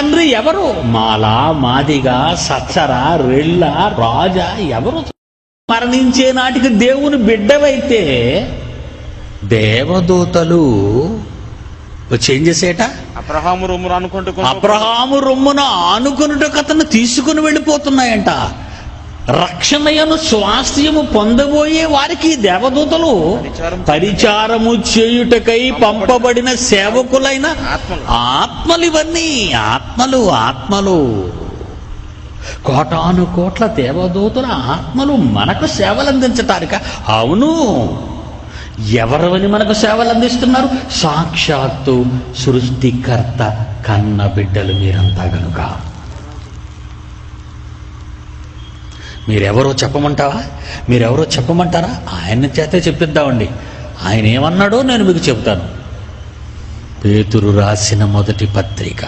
తండ్రి ఎవరు? మాల, మాదిగ, సచ్చర, రెళ్ళ, రాజా ఎవరు? మరణించే నాటికి దేవుని బిడ్డవైతే దేవదూతలు వచ్చేం చేసేట? అబ్రహాము రొమ్మున ఆనుకొనుటకు అతను తీసుకుని వెళ్ళిపోతున్నాయంట. రక్షణయను స్వాస్థ్యము పొందబోయే వారికి దేవదూతలు పరిచారము చేయుటకై పంపబడిన సేవకులైన ఆత్మలు. ఇవన్నీ ఆత్మలు. కోటాను కోట్ల దేవదూతల ఆత్మలు మనకు సేవలు అందించటానిక? అవును. ఎవరవని మనకు సేవలు అందిస్తున్నారు? సాక్షాత్తు సృష్టికర్త కన్న బిడ్డలు మీరంతా గనుక. మీరెవరో చెప్పమంటారా? ఆయన చేతే చెప్పిద్దామండి. ఆయన ఏమన్నాడో నేను మీకు చెప్తాను. పేతురు రాసిన మొదటి పత్రిక